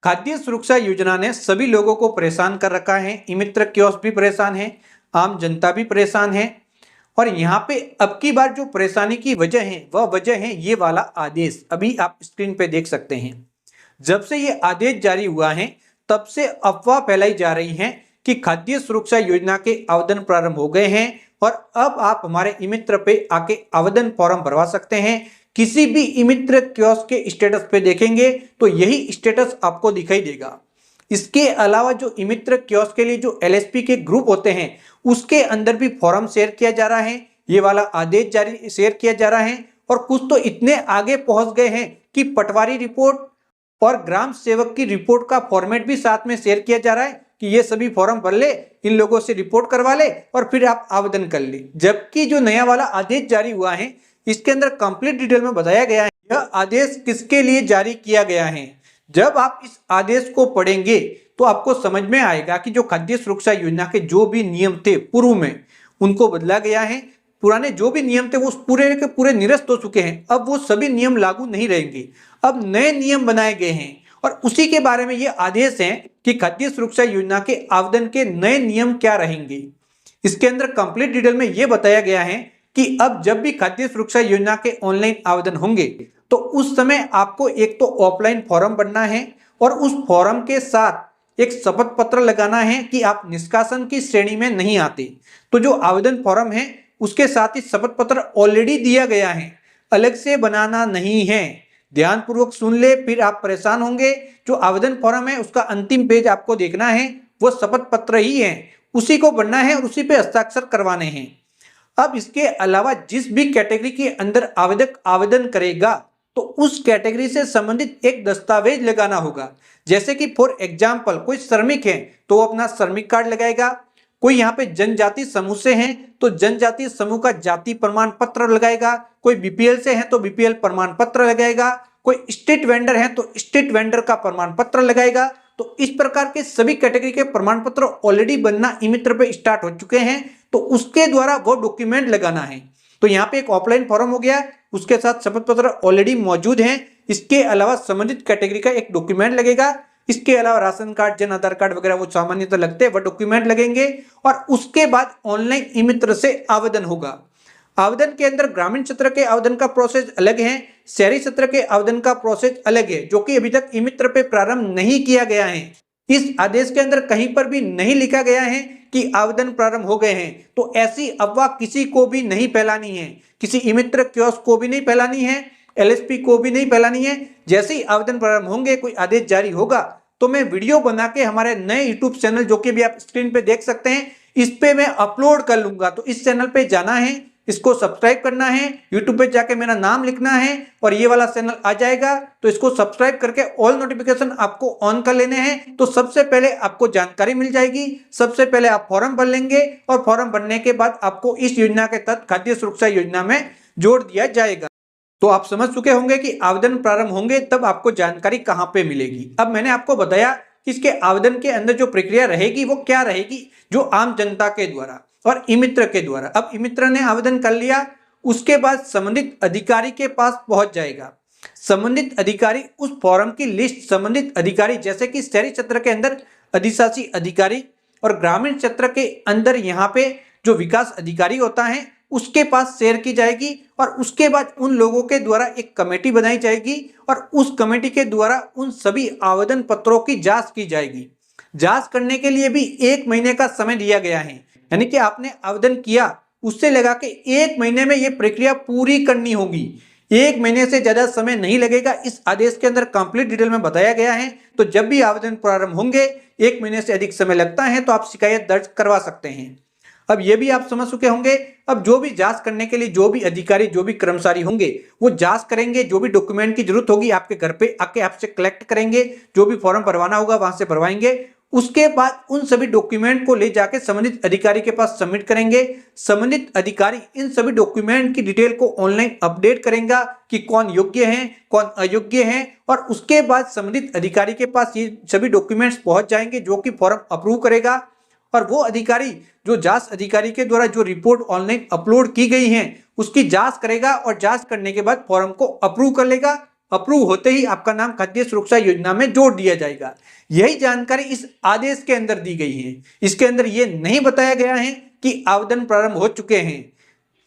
खाद्य सुरक्षा योजना ने सभी लोगों को परेशान कर रखा है। ई-मित्र कियोस्क भी परेशान है, आम जनता भी परेशान है। और यहाँ पे अब की बार जो परेशानी की वजह है वह वजह है ये वाला आदेश। अभी आप स्क्रीन पे देख सकते हैं। जब से ये आदेश जारी हुआ है तब से अफवाह फैलाई जा रही है कि खाद्य सुरक्षा योजना के आवेदन प्रारंभ हो गए हैं और अब आप हमारे ई-मित्र पे आके आवेदन फॉर्म भरवा सकते हैं। किसी भी ई-मित्र कियोस्क के स्टेटस पे देखेंगे तो यही स्टेटस आपको दिखाई देगा। इसके अलावा जो ई-मित्र कियोस्क के लिए जो एलएसपी के ग्रुप होते हैं उसके अंदर भी फॉर्म शेयर किया जा रहा है। ये वाला आदेश जारी शेयर किया जा रहा है और कुछ तो इतने आगे पहुंच गए हैं कि पटवारी रिपोर्ट और ग्राम सेवक की रिपोर्ट का फॉर्मेट भी साथ में शेयर किया जा रहा है कि ये सभी फॉर्म भर ले, इन लोगों से रिपोर्ट करवा ले और फिर आप आवेदन कर ले। जबकि जो नया वाला आदेश जारी हुआ है इसके अंदर कंप्लीट डिटेल में बताया गया है यह आदेश किसके लिए जारी किया गया है। जब आप इस आदेश को पढ़ेंगे तो आपको समझ में आएगा कि जो खाद्य सुरक्षा योजना के जो भी नियम थे पूर्व में उनको बदला गया है। पुराने जो भी नियम थे वो पूरे के पूरे निरस्त हो चुके हैं। अब वो सभी नियम लागू नहीं रहेंगे, अब नए नियम बनाए गए हैं और उसी के बारे में ये आदेश है कि खाद्य सुरक्षा योजना के आवेदन के नए नियम क्या रहेंगे। इसके अंदर कंप्लीट डिटेल में ये बताया गया है कि अब जब भी खाद्य सुरक्षा योजना के ऑनलाइन आवेदन होंगे तो उस समय आपको एक तो ऑफलाइन फॉर्म भरना है और उस फॉर्म के साथ एक शपथ पत्र लगाना है कि आप निष्कासन की श्रेणी में नहीं आते। तो जो आवेदन फॉर्म है उसके साथ ही शपथ पत्र ऑलरेडी दिया गया है, अलग से बनाना नहीं है। ध्यानपूर्वक सुन ले, फिर आप परेशान होंगे। जो आवेदन फॉर्म है उसका अंतिम पेज आपको देखना है, वो शपथ पत्र ही है, उसी को भरना है और उसी पे हस्ताक्षर करवाने हैं। अब इसके अलावा जिस भी कैटेगरी के अंदर आवेदक आवेदन करेगा तो उस कैटेगरी से संबंधित एक दस्तावेज लगाना होगा। जैसे कि फॉर एग्जाम्पल कोई श्रमिक है तो वो अपना श्रमिक कार्ड लगाएगा, कोई यहाँ पे जनजाति समूह से हैं तो जनजाति समूह का जाति प्रमाण पत्र लगाएगा, कोई बीपीएल से है तो बीपीएल प्रमाण पत्र लगाएगा, कोई स्ट्रीट वेंडर है तो स्ट्रीट वेंडर का प्रमाण पत्र लगाएगा। तो इस प्रकार के सभी कैटेगरी के प्रमाण पत्र ऑलरेडी बनना ई-मित्र पे स्टार्ट हो चुके हैं, तो उसके द्वारा वो डॉक्यूमेंट लगाना है। तो यहाँ पे एक ऑफलाइन फॉर्म हो गया, उसके साथ शपथ पत्र ऑलरेडी मौजूद है। इसके अलावा संबंधित कैटेगरी का एक डॉक्यूमेंट लगेगा। इसके अलावा ration card, Jan Aadhaar card वगैरह वो सामान्यतः लगते हैं, वह डॉक्यूमेंट लगेंगे और उसके बाद ऑनलाइन ई-मित्र से आवेदन होगा। आवेदन के अंदर ग्रामीण क्षेत्र के आवेदन का प्रोसेस अलग है, शहरी क्षेत्र के आवेदन का प्रोसेस अलग है, जो कि अभी तक ई-मित्र पे प्रारंभ नहीं किया गया है। इस आदेश के अंदर कहीं पर भी नहीं लिखा गया है कि आवेदन प्रारंभ हो गए हैं। तो ऐसी अफवाह किसी को भी नहीं फैलानी है, किसी ई-मित्र कियोस्क को भी नहीं फैलानी है, एलएसपी को भी नहीं फैलानी है। जैसे ही आवेदन प्रारंभ होंगे, कोई आदेश जारी होगा तो मैं वीडियो बना के हमारे नए यूट्यूब चैनल जो कि भी आप स्क्रीन पे देख सकते हैं इस पे मैं अपलोड कर लूंगा। तो इस चैनल पे जाना है, इसको सब्सक्राइब करना है, यूट्यूब पे जाके मेरा नाम लिखना है और ये वाला चैनल आ जाएगा। तो इसको सब्सक्राइब करके ऑल नोटिफिकेशन आपको ऑन कर लेने हैं, तो सबसे पहले आपको जानकारी मिल जाएगी। सबसे पहले आप फॉर्म भर लेंगे और फॉर्म भरने के बाद आपको इस योजना के तहत खाद्य सुरक्षा योजना में जोड़ दिया जाएगा। तो आप समझ चुके होंगे कि आवेदन प्रारंभ होंगे तब आपको जानकारी कहां पे मिलेगी। अब मैंने आपको बताया कि इसके आवेदन के अंदर जो प्रक्रिया रहेगी वो क्या रहेगी, जो आम जनता के द्वारा और ई-मित्र के द्वारा। अब ई-मित्र ने आवेदन कर लिया, उसके बाद संबंधित अधिकारी के पास पहुंच जाएगा। संबंधित अधिकारी उस फॉर्म की लिस्ट संबंधित अधिकारी, जैसे कि शहरी क्षेत्र के अंदर अधिशासी अधिकारी और ग्रामीण क्षेत्र के अंदर यहाँ पे जो विकास अधिकारी होता है उसके पास शेयर की जाएगी और उसके बाद उन लोगों के द्वारा एक कमेटी बनाई जाएगी और उस कमेटी के द्वारा उन सभी आवेदन पत्रों की जांच की जाएगी। जांच करने के लिए भी 1 महीने का समय दिया गया है, यानी कि आपने आवेदन किया उससे लगा के 1 महीने में ये प्रक्रिया पूरी करनी होगी। 1 महीने से ज्यादा समय नहीं लगेगा, इस आदेश के अंदर कंप्लीट डिटेल में बताया गया है। तो जब भी आवेदन प्रारंभ होंगे 1 महीने से अधिक समय लगता है तो आप शिकायत दर्ज करवा सकते हैं। अब ये भी आप समझ चुके होंगे। अब जो भी जांच करने के लिए जो भी अधिकारी, जो भी कर्मचारी होंगे वो जांच करेंगे, जो भी डॉक्यूमेंट की जरूरत होगी आपके घर पे आके आपसे कलेक्ट करेंगे, जो भी फॉर्म भरवाना होगा वहां से भरवाएंगे। उसके बाद उन सभी डॉक्यूमेंट को ले जाके संबंधित अधिकारी के पास सबमिट करेंगे। संबंधित अधिकारी इन सभी डॉक्यूमेंट की डिटेल को ऑनलाइन अपडेट करेगा कि कौन योग्य है कौन अयोग्य है और उसके बाद संबंधित अधिकारी के पास ये सभी डॉक्यूमेंट्स पहुंच जाएंगे जो कि फॉर्म अप्रूव करेगा और वो अधिकारी जो जांच अधिकारी के द्वारा जो रिपोर्ट ऑनलाइन अपलोड की गई है उसकी जांच करेगा और जांच करने के बाद फॉर्म को अप्रूव कर लेगा। अप्रूव होते ही आपका नाम खाद्य सुरक्षा योजना में जोड़ दिया जाएगा। यही जानकारी इस आदेश के अंदर दी गई है। इसके अंदर ये नहीं बताया गया है कि आवेदन प्रारंभ हो चुके हैं।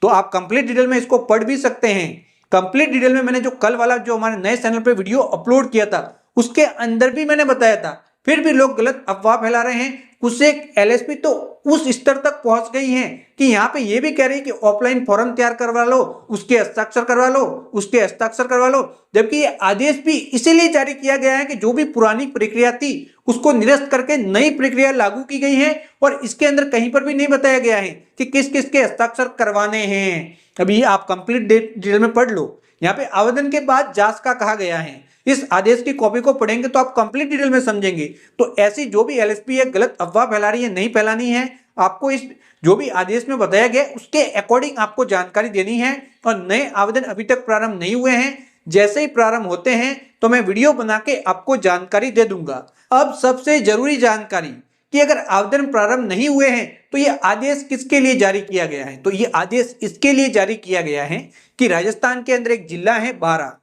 तो आप कंप्लीट डिटेल में इसको पढ़ भी सकते हैं। कंप्लीट डिटेल में मैंने जो कल वाला जो हमारे नए चैनल पे वीडियो अपलोड किया था उसके अंदर भी मैंने बताया था, फिर भी लोग गलत अफवाह फैला रहे हैं। उससे एलएसपी तो उस स्तर तक पहुंच गई है कि यहाँ पे ये भी कह रही है कि ऑफलाइन फॉर्म तैयार करवा लो, उसके हस्ताक्षर करवा लो, उसके हस्ताक्षर करवा लो। जबकि ये आदेश भी इसीलिए जारी किया गया है कि जो भी पुरानी प्रक्रिया थी उसको निरस्त करके नई प्रक्रिया लागू की गई है और इसके अंदर कहीं पर भी नहीं बताया गया है कि किस किस के हस्ताक्षर करवाने हैं। अभी आप कंप्लीट डिटेल में पढ़ लो। यहाँ पे आवेदन के बाद जांच का कहा गया है। इस आदेश की कॉपी को पढ़ेंगे तो आप कंप्लीट डिटेल में समझेंगे। तो ऐसी जो भी एलएसपी है गलत अफवाह फैला रही है, नहीं फैलानी है। आपको इस जो भी आदेश में बताया गया उसके अकॉर्डिंग आपको जानकारी देनी है। और नए आवेदन अभी तक प्रारंभ नहीं हुए हैं, जैसे ही प्रारंभ होते हैं तो मैं वीडियो बना के आपको जानकारी दे दूंगा। अब सबसे जरूरी जानकारी कि अगर आवेदन प्रारंभ नहीं हुए हैं तो ये आदेश किसके लिए जारी किया गया है। तो ये आदेश इसके लिए जारी किया गया है कि राजस्थान के अंदर एक जिला है बारा,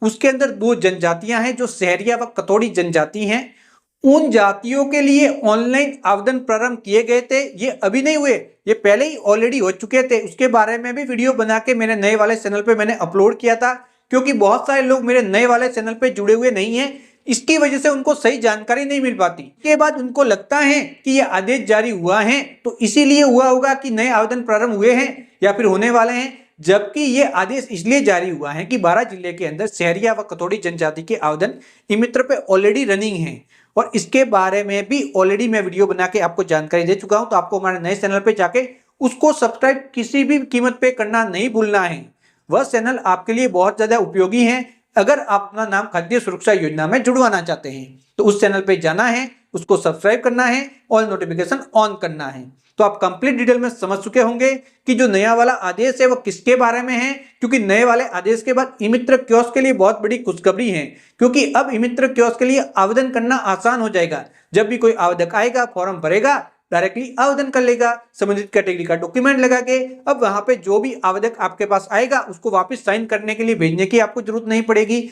उसके अंदर 2 जनजातियां हैं जो सहरिया व कतोड़ी जनजाति हैं। उन जातियों के लिए ऑनलाइन आवेदन प्रारंभ किए गए थे। ये अभी नहीं हुए, ये पहले ही ऑलरेडी हो चुके थे। उसके बारे में भी वीडियो बना के मेरे नए वाले चैनल पे मैंने अपलोड किया था, क्योंकि बहुत सारे लोग मेरे नए वाले चैनल पे जुड़े हुए नहीं हैं। इसकी वजह से उनको सही जानकारी नहीं मिल पाती। इसके बाद उनको लगता है कि ये आदेश जारी हुआ है तो इसीलिए हुआ होगा कि नए आवेदन प्रारंभ हुए हैं या फिर होने वाले हैं। जबकि ये आदेश इसलिए जारी हुआ है कि बारां जिले के अंदर सहरिया व कतोड़ी जनजाति के आवेदन ई-मित्र पे ऑलरेडी रनिंग है और इसके बारे में भी ऑलरेडी मैं वीडियो बना के आपको जानकारी दे चुका हूं। तो आपको हमारे नए चैनल पे जाके उसको सब्सक्राइब किसी भी कीमत पे करना नहीं भूलना है। वह चैनल आपके लिए बहुत ज्यादा उपयोगी है अगर आप अपना नाम खाद्य सुरक्षा योजना में जुड़वाना चाहते हैं। तो उस चैनल पे जाना है, उसको सब्सक्राइब करना है, ऑल नोटिफिकेशन ऑन करना है। तो आप कंप्लीट डिटेल में समझ चुके होंगे कि जो नया वाला आदेश है वो किसके बारे में है। क्योंकि नए वाले आदेश के बाद ई-मित्र कियोस्क के लिए बहुत बड़ी खुशखबरी है, क्योंकि अब ई-मित्र कियोस्क के लिए आवेदन करना आसान हो जाएगा। जब भी कोई आवेदक आएगा, फॉर्म भरेगा, डायरेक्टली आवेदन कर लेगा संबंधित कैटेगरी का डॉक्यूमेंट लगा के। अब वहां पे जो भी आवेदक आपके पास आएगा उसको वापस साइन करने के लिए भेजने की आपको जरूरत नहीं पड़ेगी।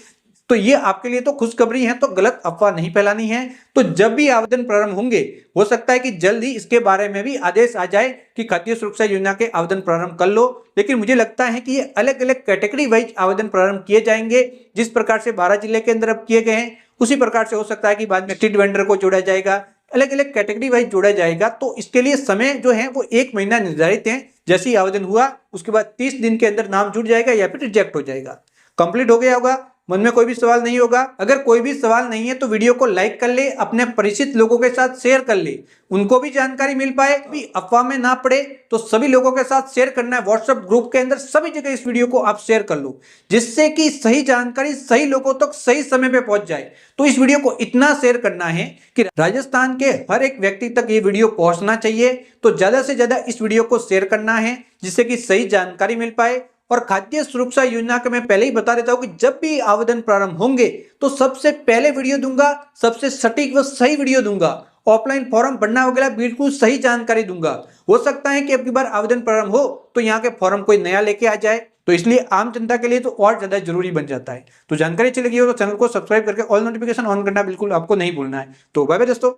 तो ये आपके लिए तो खुशखबरी है, तो गलत अफवाह नहीं फैलानी है। तो जब भी आवेदन प्रारंभ होंगे, हो सकता है कि जल्द ही इसके बारे में भी आदेश आ जाए कि खाद्य सुरक्षा योजना के आवेदन प्रारंभ कर लो। लेकिन मुझे लगता है कि ये अलग अलग कैटेगरी वाइज आवेदन प्रारंभ किए जाएंगे। जिस प्रकार से बारां जिले के अंदर अब किए गए हैं उसी प्रकार से हो सकता है कि बाद में स्ट्रीट वेंडर को जोड़ा जाएगा, अलग अलग कैटेगरी वाइज जोड़ा जाएगा। तो इसके लिए समय जो है वो 1 महीना निर्धारित है। जैसे ही आवेदन हुआ उसके बाद 30 दिन के अंदर नाम जुड़ जाएगा या फिर रिजेक्ट हो जाएगा। कंप्लीट हो गया होगा, मन में कोई भी सवाल नहीं होगा। अगर कोई भी सवाल नहीं है तो वीडियो को लाइक कर ले, अपने परिचित लोगों के साथ शेयर कर ले, उनको भी जानकारी मिल पाए, भी अफवाह में ना पड़े। तो सभी लोगों के साथ शेयर करना है, व्हाट्सएप ग्रुप के अंदर सभी जगह इस वीडियो को आप शेयर कर लो, जिससे कि सही जानकारी सही लोगों तक सही समय पे पहुंच जाए। तो इस वीडियो को इतना शेयर करना है कि राजस्थान के हर एक व्यक्ति तक ये वीडियो पहुंचना चाहिए। तो ज्यादा से ज्यादा इस वीडियो को शेयर करना है जिससे कि सही जानकारी मिल पाए। और खाद्य सुरक्षा योजना का मैं पहले ही बता देता हूं कि जब भी आवेदन प्रारंभ होंगे तो सबसे पहले वीडियो दूंगा, सबसे सटीक व सही वीडियो दूंगा। ऑफलाइन फॉर्म भरना वगैरह बिल्कुल सही जानकारी दूंगा। हो सकता है कि अब की बार आवेदन प्रारंभ हो तो यहाँ के फॉर्म कोई नया लेके आ जाए, तो इसलिए आम जनता के लिए तो और ज्यादा जरूरी बन जाता है। तो जानकारी अच्छी लगी हो तो चैनल को सब्सक्राइब करके ऑल नोटिफिकेशन ऑन करना बिल्कुल आपको नहीं भूलना है। तो बाय बाय दोस्तों।